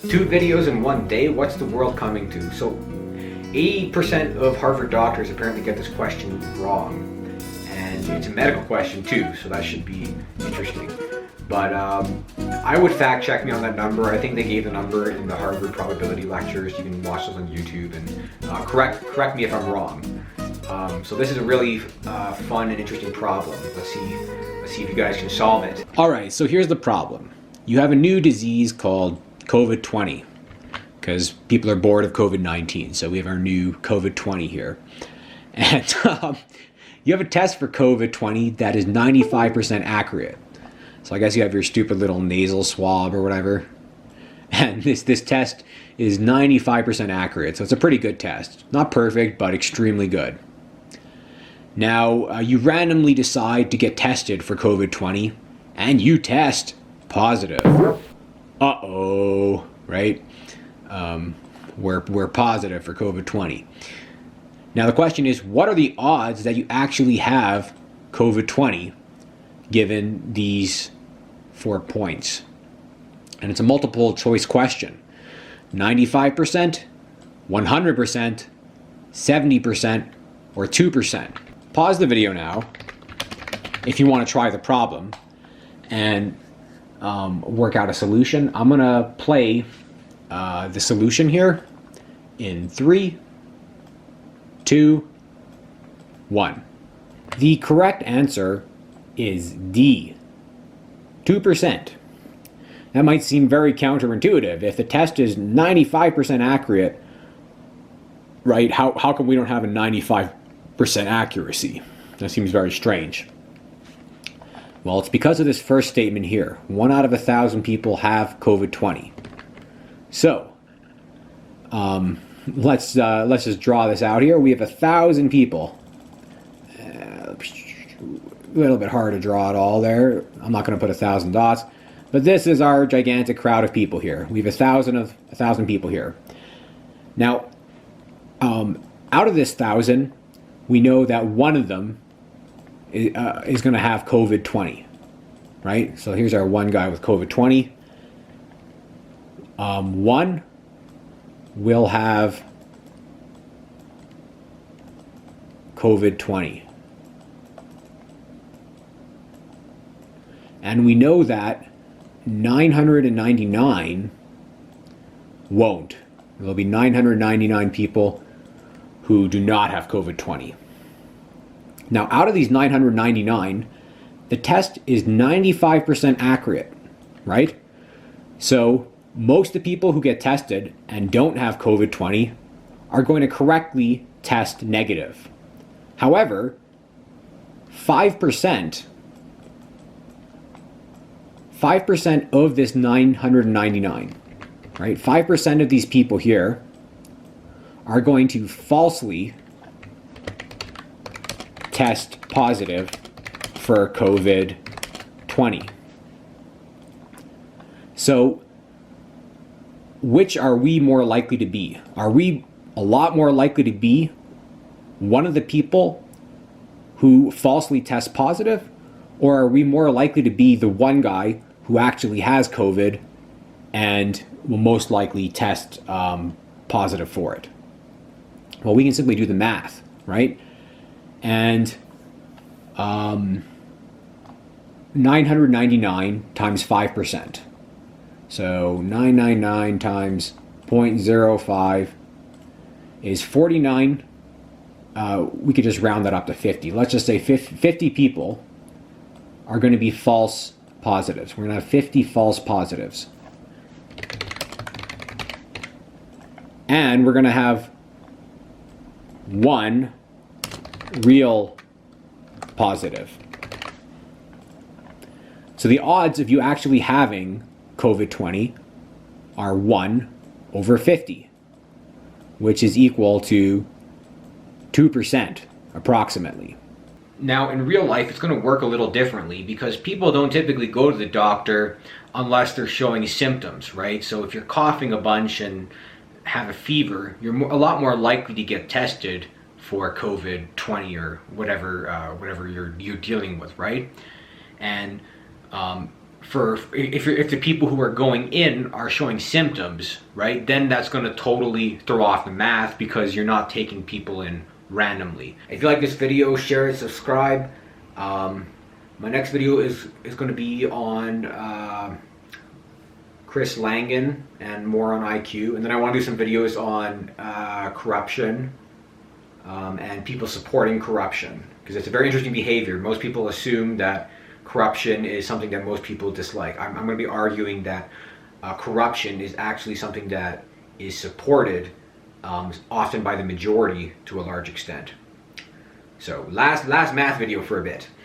2 videos in one day? What's the world coming to? So 80% of Harvard doctors apparently get this question wrong. And it's a medical question too, so that should be interesting. But I would fact check me on that number. I think they gave the number in the Harvard probability lectures. You can watch those on YouTube and correct me if I'm wrong. So this is a really fun and interesting problem. Let's see if you guys can solve it. All right, so here's the problem. You have a new disease called COVID-20 because people are bored of COVID-19. So we have our new COVID-20 here. And you have a test for COVID-20 that is 95% accurate. So I guess you have your stupid little nasal swab or whatever. And this test is 95% accurate. So it's a pretty good test. Not perfect, but extremely good. Now, you randomly decide to get tested for COVID-20, and you test positive. Uh-oh, right? We're positive for COVID-20. Now, the question is, what are the odds that you actually have COVID-20 given these 4 points? And it's a multiple choice question. 95%, 100%, 70%, or 2%. Pause the video now if you want to try the problem and work out a solution. I'm going to play the solution here in 3, 2, 1. The correct answer is D, 2%. That might seem very counterintuitive. If the test is 95% accurate, right, how come we don't have a 95% accuracy? That seems very strange. Well, it's because of this first statement here. 1 out of 1,000 people have COVID-20. So, let's just draw this out here. We have 1,000 people. A little bit hard to draw it all there. I'm not going to put 1,000 dots. But this is our gigantic crowd of people here. We have 1,000 people here. Now, out of this 1,000, we know that one of them is going to have COVID-20, right? So here's our one guy with COVID-20. One will have COVID-20. And we know that 999 won't. There'll be 999 people who do not have COVID-20. Now, out of these 999, the test is 95% accurate, right? So most of the people who get tested and don't have COVID-20 are going to correctly test negative. However, 5% of this 999, right? 5% of these people here are going to falsely test positive for COVID-20. So, which are we more likely to be? Are we a lot more likely to be one of the people who falsely test positive? Or are we more likely to be the one guy who actually has COVID and will most likely test positive for it? Well, we can simply do the math, right? And 999 times 5%. So 999 times 0.05 is 49. We could just round that up to 50. Let's just say 50 people are going to be false positives. We're going to have 50 false positives. And we're going to have 1 real positive. So the odds of you actually having COVID-20 are 1 over 50, which is equal to 2% approximately. Now, in real life, it's going to work a little differently because people don't typically go to the doctor unless they're showing symptoms, right? So if you're coughing a bunch and have a fever, you're a lot more likely to get tested for COVID-20 or whatever you're dealing with, right? And if the people who are going in are showing symptoms, right, then that's going to totally throw off the math because you're not taking people in randomly. If you like this video, share it, subscribe. My next video is going to be on Chris Langan and more on IQ, and then I want to do some videos on corruption and people supporting corruption, because it's a very interesting behavior. Most people assume that corruption is something that most people dislike. I'm going to be arguing that corruption is actually something that is supported often by the majority to a large extent. So last math video for a bit.